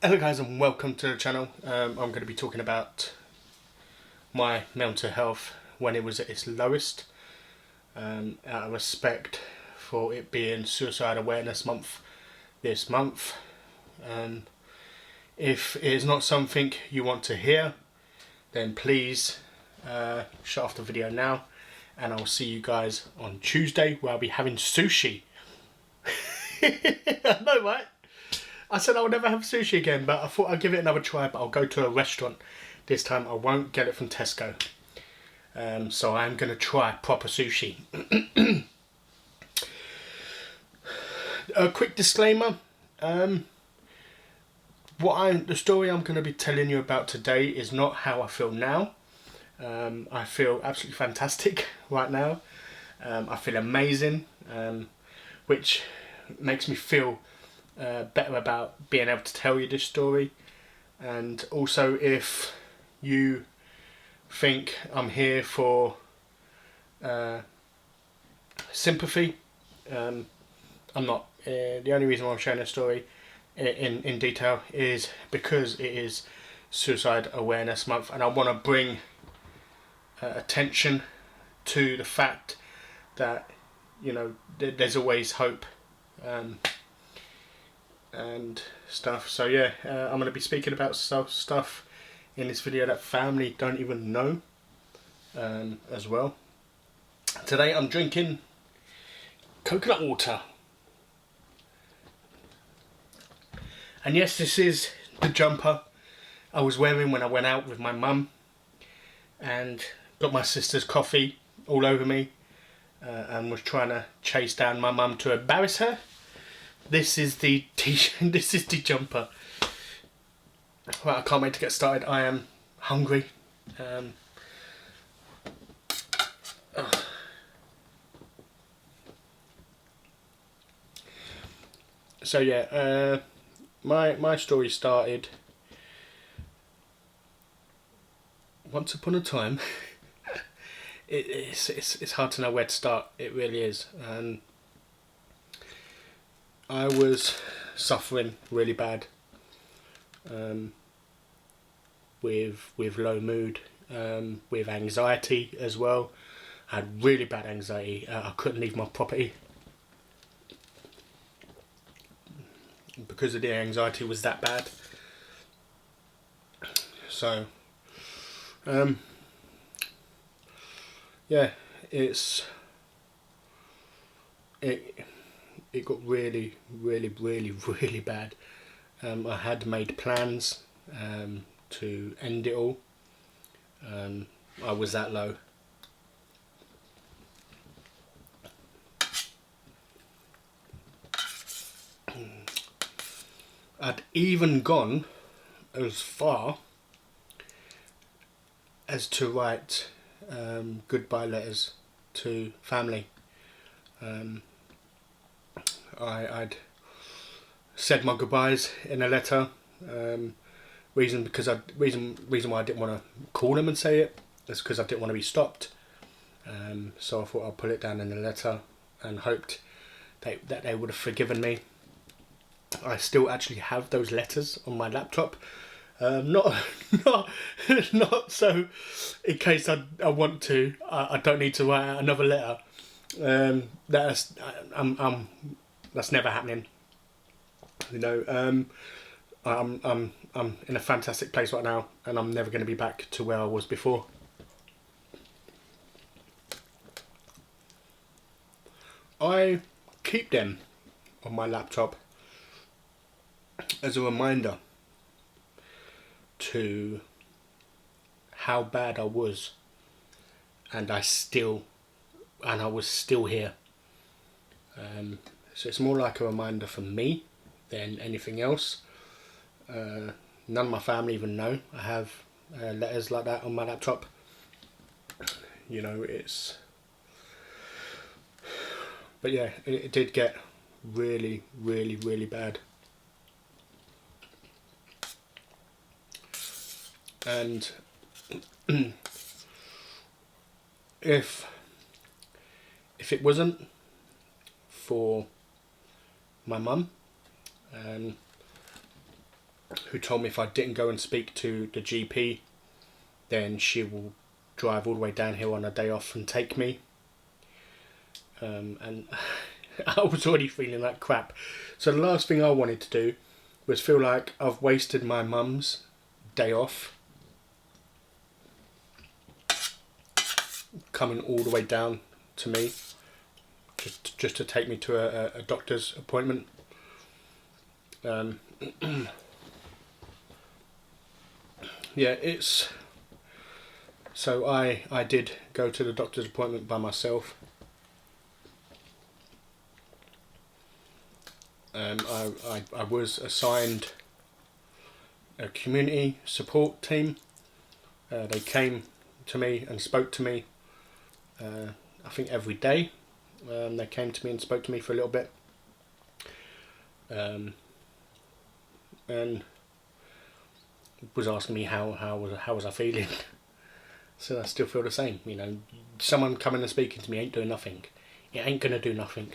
Hello guys and welcome to the channel. I'm going to be talking about my mental health when it was at its lowest, out of respect for it being Suicide Awareness Month this month. If it is not something you want to hear, then please shut off the video now, and I'll see you guys on Tuesday where I'll be having sushi. I know, right? I said I would never have sushi again, but I thought I'd give it another try, but I'll go to a restaurant. This time I won't get it from Tesco. So I'm going to try proper sushi. A quick disclaimer. The story I'm going to be telling you about today is not how I feel now. I feel absolutely fantastic right now. I feel amazing, which makes me feel better about being able to tell you this story. And also, if you think I'm here for sympathy, I'm not. The only reason why I'm sharing this story in detail is because it is Suicide Awareness Month, and I want to bring attention to the fact that, you know, there's always hope and stuff. So yeah, I'm going to be speaking about stuff in this video that family don't even know as well. Today I'm drinking coconut water, and yes, this is the jumper I was wearing when I went out with my mum and got my sister's coffee all over me, and was trying to chase down my mum to embarrass her. This is the this is the jumper. Right, I can't wait to get started. I am hungry. So yeah, my story started once upon a time. It's hard to know where to start. It really is. I was suffering really bad with low mood, with anxiety as well. I had really bad anxiety. I couldn't leave my property because of the anxiety was that bad. So yeah, it got really bad. I had made plans to end it all. I was that low. I'd even gone as far as to write goodbye letters to family. I'd said my goodbyes in a letter. Reason why I didn't want to call them and say it is because I didn't want to be stopped. So I thought I'd put it down in a letter and hoped that they would have forgiven me. I still actually have those letters on my laptop. Not so in case I want to. I don't need to write out another letter. That's never happening. You know, I'm in a fantastic place right now, and I'm never going to be back to where I was before. I keep them on my laptop as a reminder to how bad I was, and I was still here. So it's more like a reminder for me than anything else. None of my family even know I have letters like that on my laptop. You know, but yeah, it did get really bad. And if it wasn't for my mum, who told me if I didn't go and speak to the GP, then she will drive all the way down here on a day off and take me. And I was already feeling like crap. So the last thing I wanted to do was feel like I've wasted my mum's day off coming all the way down to me just to take me to a doctor's appointment. Yeah, it's... So I did go to the doctor's appointment by myself. I was assigned a community support team. They came to me and spoke to me, I think every day. They came to me and spoke to me for a little bit. And was asking me how was I feeling. So I still feel the same, you know. Someone coming and speaking to me ain't doing nothing. It ain't gonna do nothing.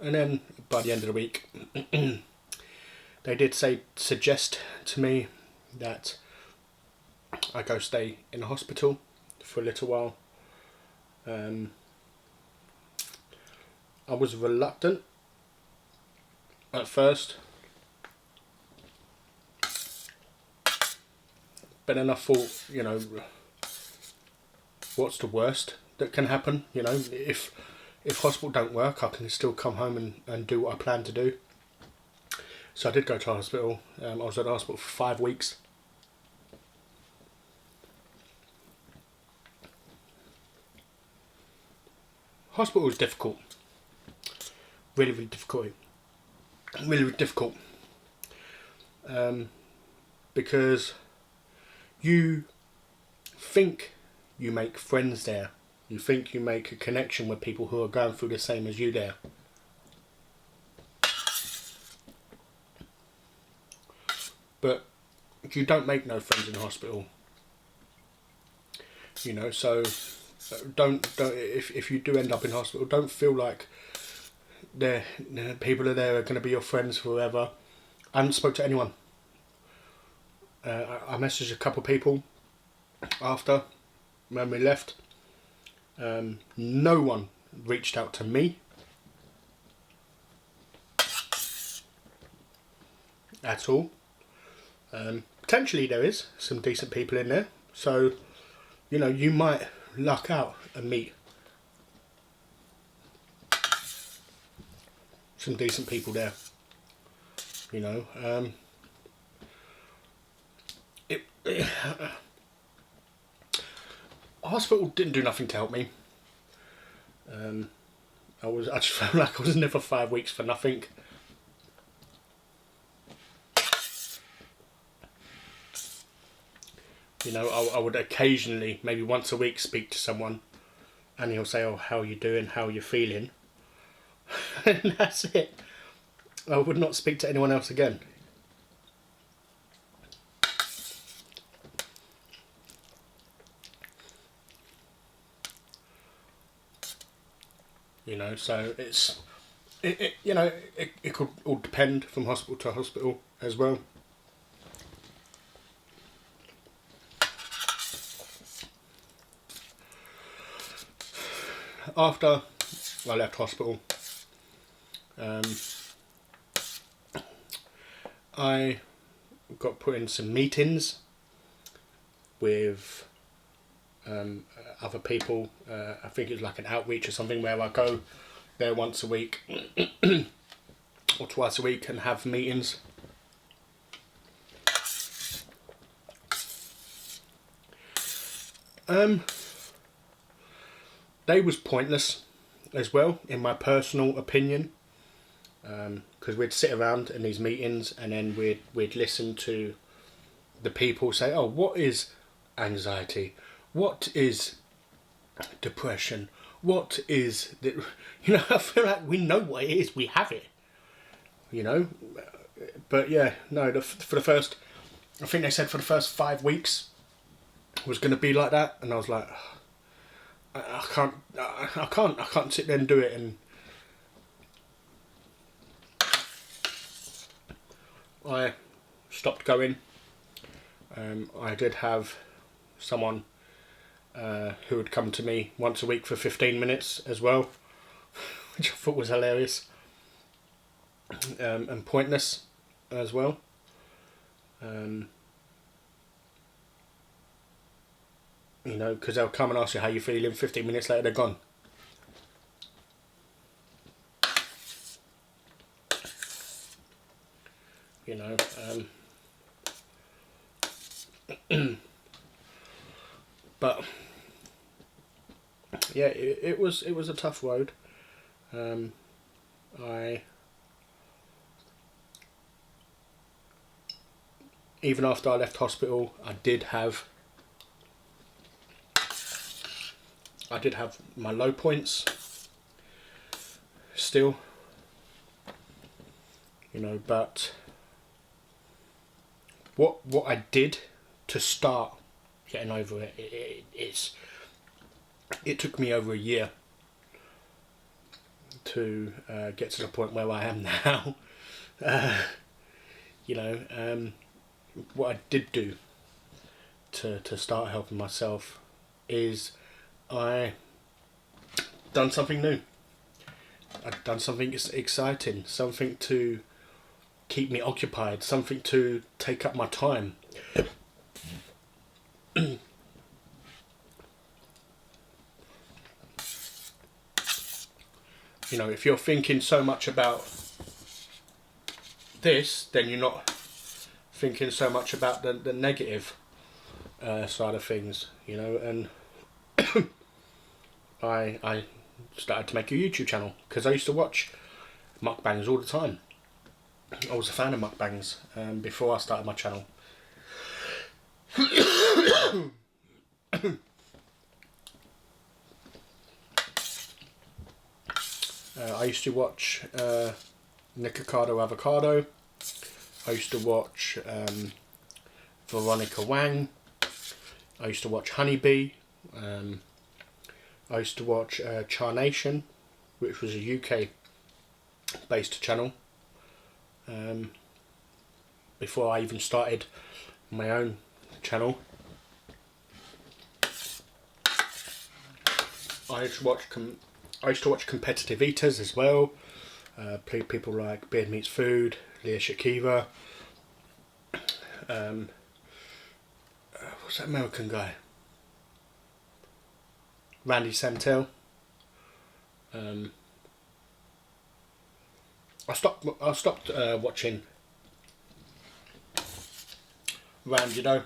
And then by the end of the week, they did suggest to me that I go stay in the hospital for a little while. I was reluctant at first, but then I thought, you know, what's the worst that can happen? You know, if hospital don't work, I can still come home and do what I plan to do. So I did go to hospital. I was at the hospital for 5 weeks. Hospital was difficult. Really, really difficult. Really, really difficult. Because you think you make friends there. You think you make a connection with people who are going through the same as you there. But you don't make no friends in hospital. You know, so don't if you do end up in hospital, don't feel like people are there are going to be your friends forever. I haven't spoke to anyone. I messaged a couple of people after when we left. No one reached out to me at all. Potentially there is some decent people in there, so you know, you might luck out and meet some decent people there. You know, hospital didn't do nothing to help me. I just felt like I was never 5 weeks for nothing. You know, I would occasionally, maybe once a week, speak to someone, and he'll say, "Oh, how are you doing? How are you feeling?" And that's it. I would not speak to anyone else again. You know, so it could all depend from hospital to hospital as well. After I left hospital, I got put in some meetings with other people. I think it was like an outreach or something where I go there once a week or twice a week and have meetings. They was pointless as well, in my personal opinion, because we'd sit around in these meetings and then we'd listen to the people say, "Oh, what is anxiety? What is depression? What is the..." You know, I feel like we know what it is. We have it. You know, but yeah, no. For the first, I think they said for the first 5 weeks was going to be like that, and I was like, I can't sit there and do it, and I stopped going. I did have someone who would come to me once a week for 15 minutes as well, which I thought was hilarious and pointless as well. You know, because they'll come and ask you how you feeling, 15 minutes later they're gone. You know, but yeah, it was a tough road. Even after I left hospital, I did have my low points still, you know, but what I did to start getting over it, it took me over a year to get to the point where I am now. You know, what I did do to start helping myself is I done something new. I've done something exciting, something to keep me occupied, something to take up my time. You know, if you're thinking so much about this, then you're not thinking so much about the negative side of things, you know. And I started to make a YouTube channel because I used to watch mukbangs all the time. I was a fan of mukbangs before I started my channel. I used to watch Nikocado Avocado. I used to watch Veronica Wang. I used to watch Honeybee. I used to watch Charnation, which was a UK based channel. Before I even started my own channel, I used to watch competitive eaters as well. People like Beard Meats Food, Leah Shakiva. What's that American guy? Randy Santel. I stopped watching Rand, you know,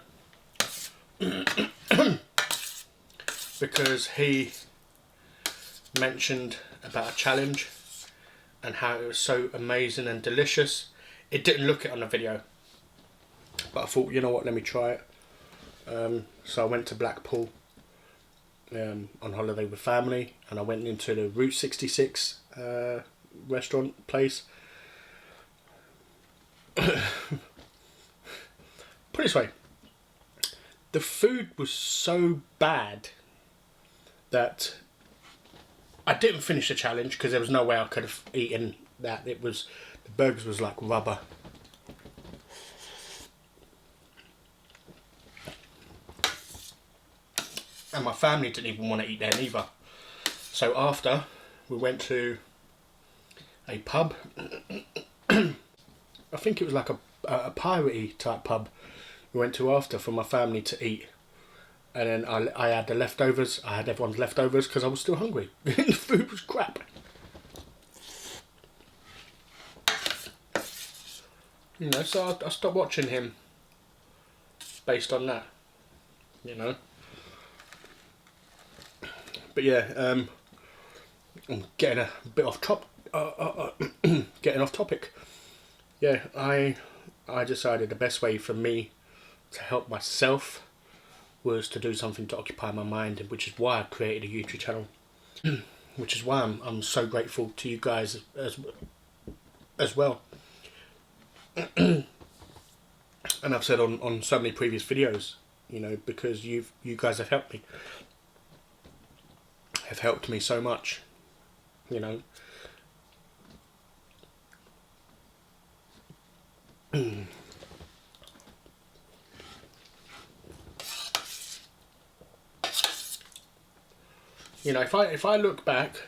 because he mentioned about a challenge and how it was so amazing and delicious. It didn't look it on the video, but I thought, you know what, let me try it. So I went to Blackpool on holiday with family, and I went into the Route 66 restaurant place. Put it this way, the food was so bad that I didn't finish the challenge because there was no way I could have eaten that. The burgers was like rubber. And my family didn't even want to eat there neither. So after, we went to a pub. I think it was like a piratey type pub we went to after for my family to eat. And then I had the leftovers. I had everyone's leftovers because I was still hungry. The food was crap. You know, so I stopped watching him based on that. You know. But yeah, I'm getting a bit off getting off topic. Yeah, I decided the best way for me to help myself was to do something to occupy my mind, which is why I created a YouTube channel. Which is why I'm so grateful to you guys as well. And I've said on so many previous videos, you know, because you guys have helped me. Have helped me so much, you know. You know, if I look back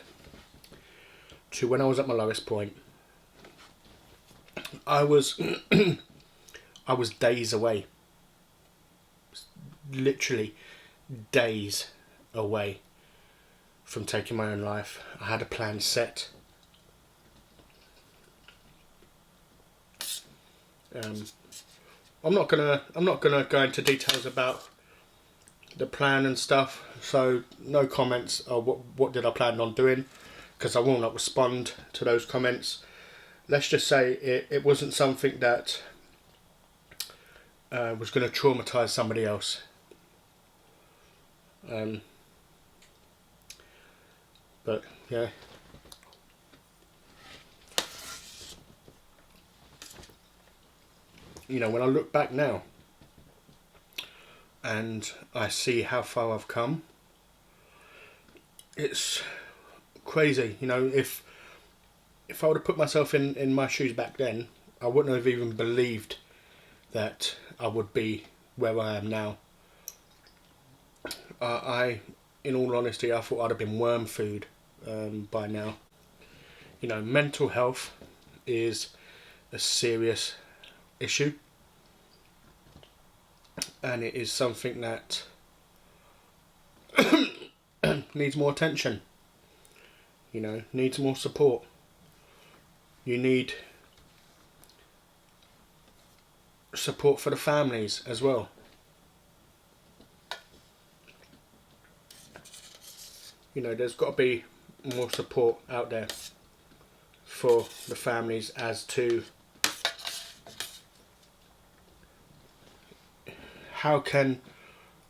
to when I was at my lowest point, I was I was days away, literally days away from taking my own life. I had a plan set. I'm not gonna go into details about the plan and stuff. So no comments. What did I plan on doing? Because I will not respond to those comments. Let's just say it wasn't something that was going to traumatise somebody else. But yeah. You know, when I look back now and I see how far I've come, it's crazy. You know, if I would have put myself in my shoes back then, I wouldn't have even believed that I would be where I am now. In all honesty, I thought I'd have been worm food by now. You know, mental health is a serious issue, and it is something that needs more attention. You know, needs more support. You need support for the families as well. You know, there's got to be more support out there for the families as to how can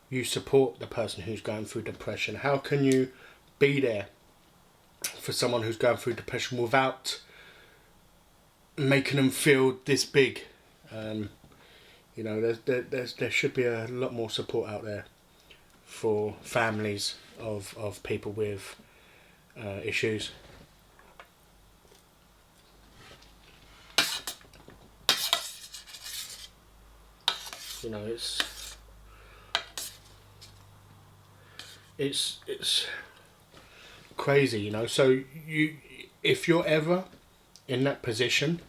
you support the person who's going through depression? How can you be there for someone who's going through depression without making them feel this big? You know, there should be a lot more support out there for families of people with issues. You know, it's crazy, you know. So if you're ever in that position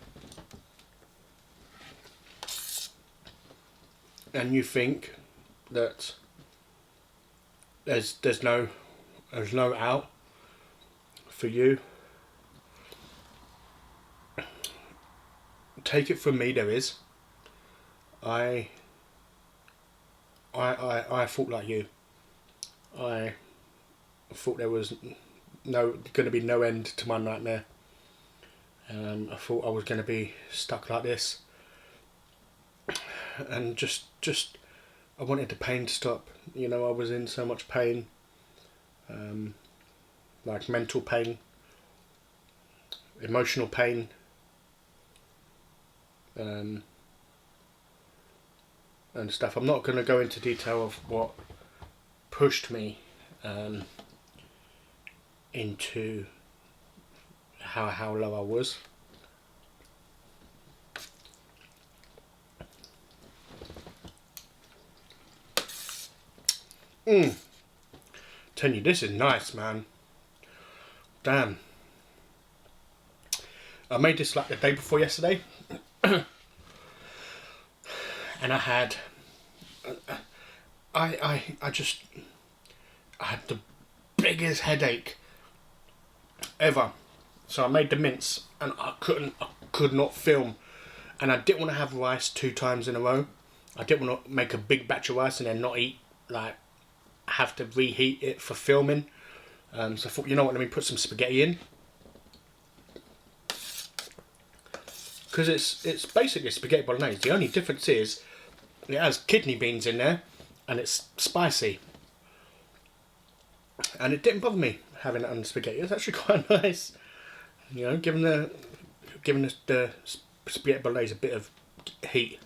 and you think that there's no out for you, take it from me, there is. I thought like you. I thought there was going to be no end to my nightmare. I thought I was going to be stuck like this, and just I wanted the pain to stop. You know, I was in so much pain, like mental pain, emotional pain, and stuff. I'm not going to go into detail of what pushed me into how low I was. Telling you, this is nice, man. Damn. I made this like the day before yesterday. And I had I had the biggest headache ever. So I made the mince and I could not film. And I didn't want to have rice 2 times in a row. I didn't want to make a big batch of rice and then not eat, like have to reheat it for filming. So I thought, you know what, let me put some spaghetti in. Because it's basically spaghetti bolognese. The only difference is it has kidney beans in there and it's spicy. And it didn't bother me having it on spaghetti. It's actually quite nice. You know, giving the spaghetti bolognese a bit of heat.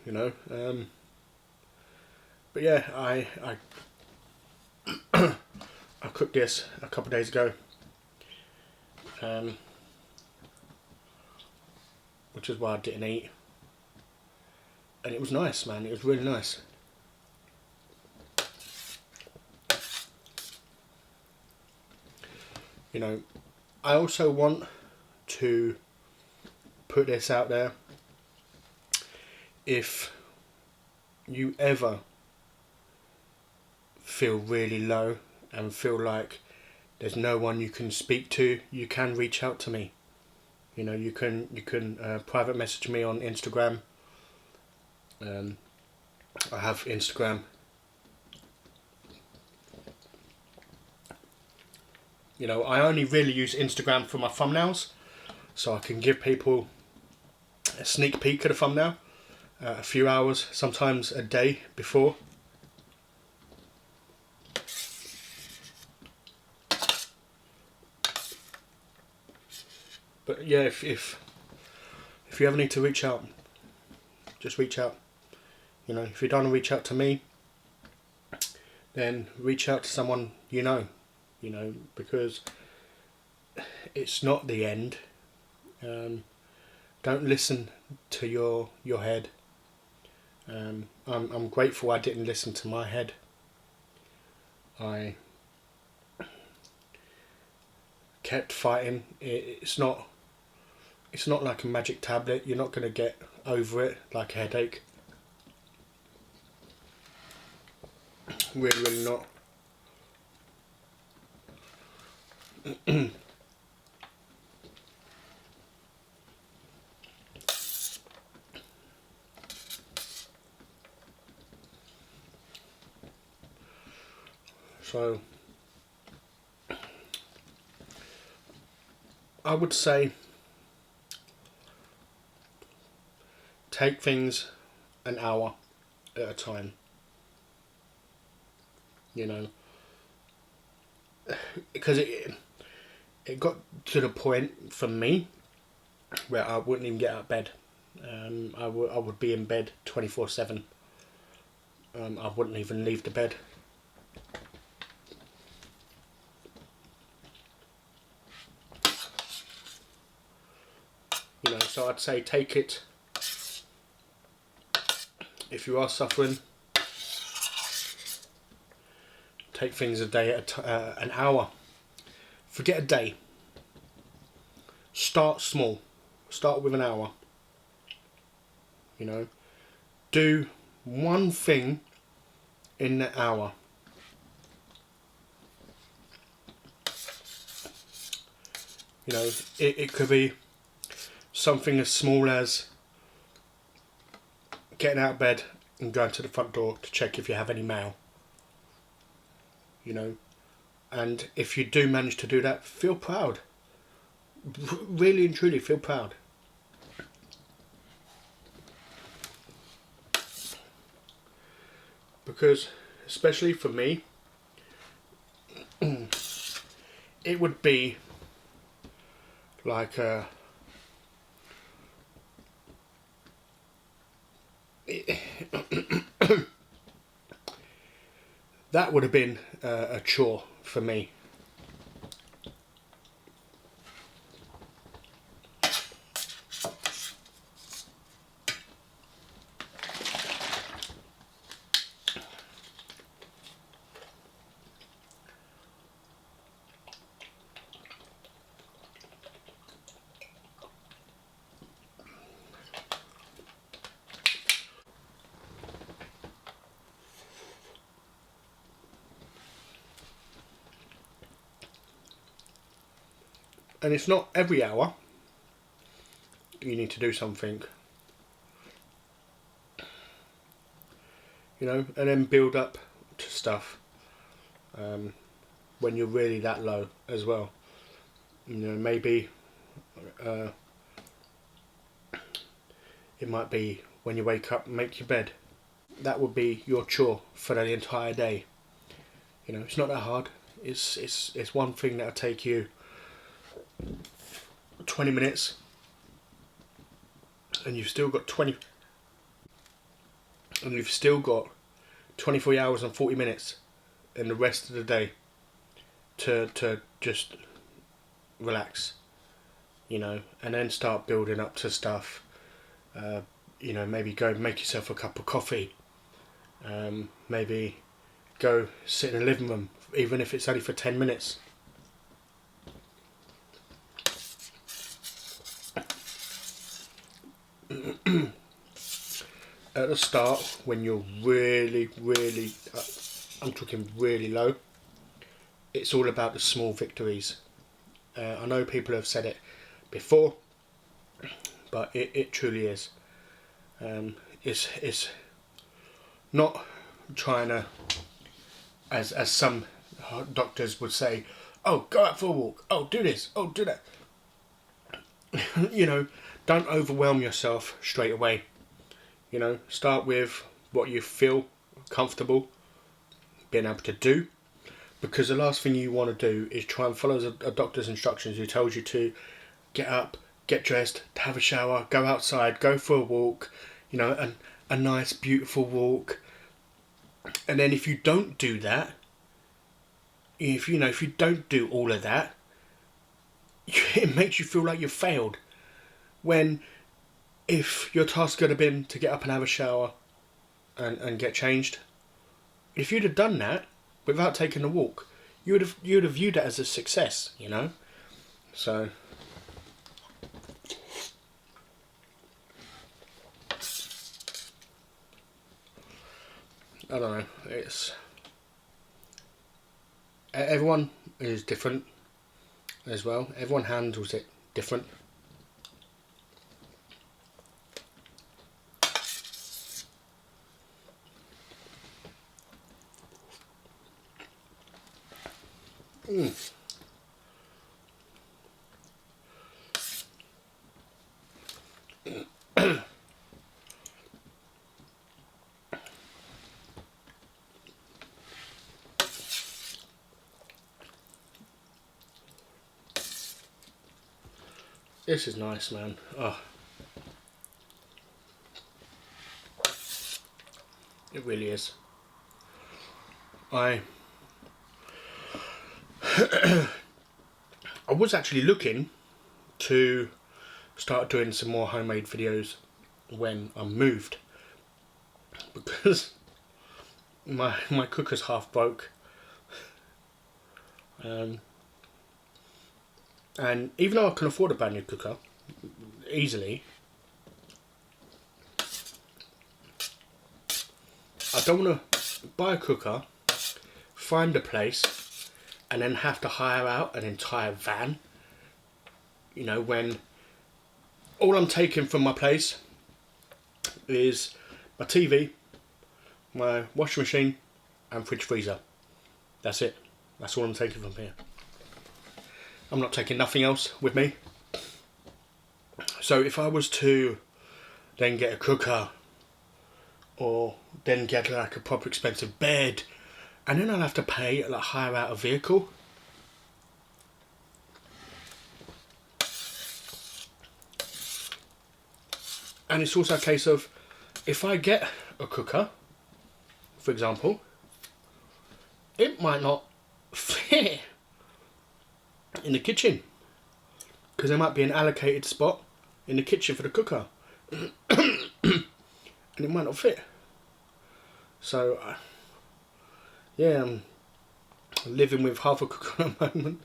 You know, but yeah, I I cooked this a couple of days ago, which is why I didn't eat, and it was nice, man. It was really nice. You know, I also want to put this out there. If you ever feel really low and feel like there's no one you can speak to, you can reach out to me. You know, you can private message me on Instagram. I have Instagram. You know, I only really use Instagram for my thumbnails, so I can give people a sneak peek at a thumbnail a few hours, sometimes a day before. But yeah, if you ever need to reach out, just reach out. You know, if you don't want to reach out to me, then reach out to someone you know. You know, because it's not the end. Don't listen to your head. I'm grateful I didn't listen to my head. I kept fighting. It's not like a magic tablet. You're not going to get over it like a headache. Really not. So I would say take things an hour at a time. You know, because it got to the point for me where I wouldn't even get out of bed. I would be in bed 24/7. I wouldn't even leave the bed. You know, so I'd say take it. If you are suffering, take things a day at an hour. Forget a day. Start small. Start with an hour. You know, do one thing in the hour. You know, it could be something as small as getting out of bed and going to the front door to check if you have any mail. You know, and if you do manage to do that, feel proud. Really and truly feel proud. Because, especially for me, it would be like that would have been a chore for me. And it's not every hour you need to do something. You know, and then build up to stuff when you're really that low as well. You know, maybe it might be when you wake up and make your bed. That would be your chore for the entire day. You know, it's not that hard. It's one thing that'll take you 20 minutes, and you've still got 24 hours and 40 minutes in the rest of the day to just relax, you know, and then start building up to stuff. You know, maybe go make yourself a cup of coffee. Maybe go sit in the living room, even if it's only for 10 minutes. at the start, when you're really, I'm talking really low, it's all about the small victories. I know people have said it before, but it truly is. It's not trying to, as some doctors would say, oh, go out for a walk, oh, do this, oh, do that. You know, don't overwhelm yourself straight away. You know, start with what you feel comfortable being able to do, because the last thing you want to do is try and follow a doctor's instructions who tells you to get up, get dressed, have a shower, go outside, go for a walk, you know, a nice beautiful walk. And then if you don't do that, if you don't do all of that, it makes you feel like you've failed. When if your task could have been to get up and have a shower and get changed, if you'd have done that without taking a walk, you'd have viewed it as a success, you know. So I don't know. It's everyone is different as well. Everyone handles it different. This is nice, man. Oh, it really is. I was actually looking to start doing some more homemade videos when I moved, because my cooker's half broke, and even though I can afford a brand new cooker easily, I don't want to buy a cooker, find a place, and then have to hire out an entire van. You know, when all I'm taking from my place is my TV, my washing machine and fridge freezer. That's it. That's all I'm taking from here. I'm not taking nothing else with me. So if I was to then get a cooker, or then get like a proper expensive bed, and then I'll have to pay, like, hire out a vehicle. And it's also a case of, if I get a cooker, for example, it might not fit in the kitchen, because there might be an allocated spot in the kitchen for the cooker, and it might not fit. So yeah, I'm living with half a cooker at the moment,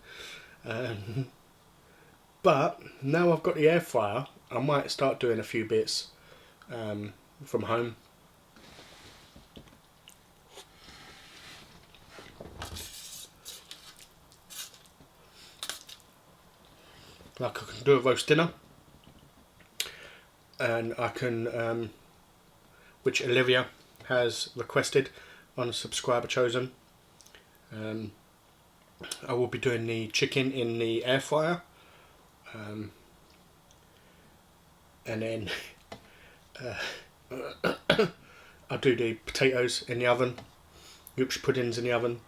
but now I've got the air fryer, I might start doing a few bits from home. Like, I can do a roast dinner, and I can, which Olivia has requested on a subscriber chosen, I will be doing the chicken in the air fryer, and then I'll do the potatoes in the oven, Yorkshire puddings in the oven,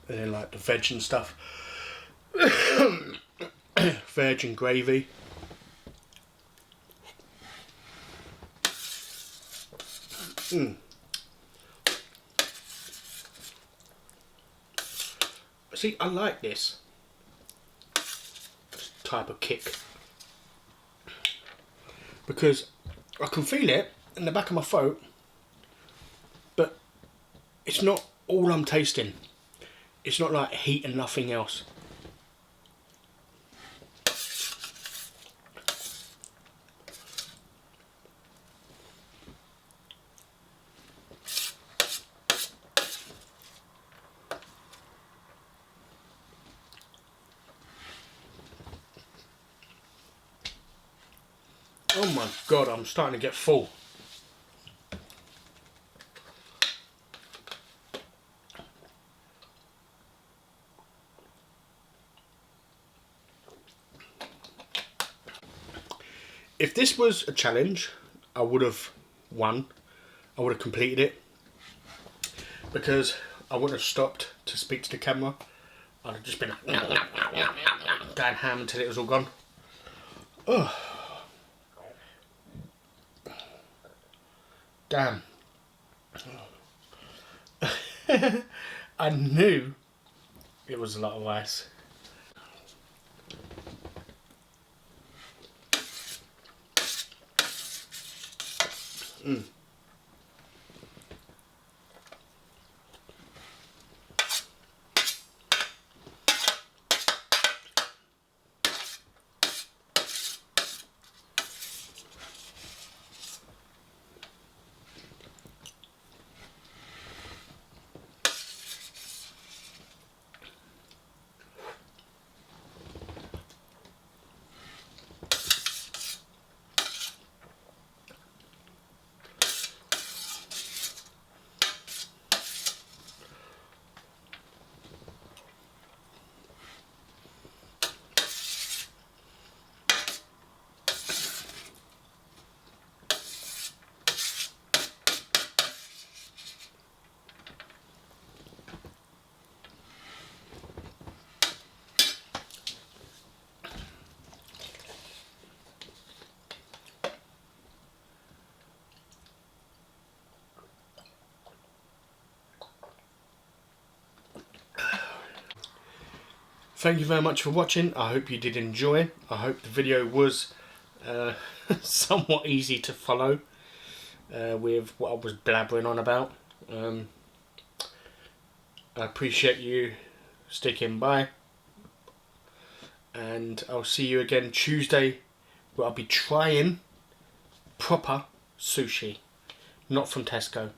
and then like the veg and stuff. Veg and gravy. See, I like this type of kick, because I can feel it in the back of my throat, but it's not all I'm tasting. It's not like heat and nothing else. Oh my god, I'm starting to get full. If this was a challenge, I would have won. I would have completed it. Because I wouldn't have stopped to speak to the camera. I'd have just been like, going ham until it was all gone. Oh. Damn. I knew it was a lot of ice. Thank you very much for watching. I hope you did enjoy. I hope the video was somewhat easy to follow with what I was blabbering on about. I appreciate you sticking by, and I'll see you again Tuesday, where I'll be trying proper sushi, not from Tesco.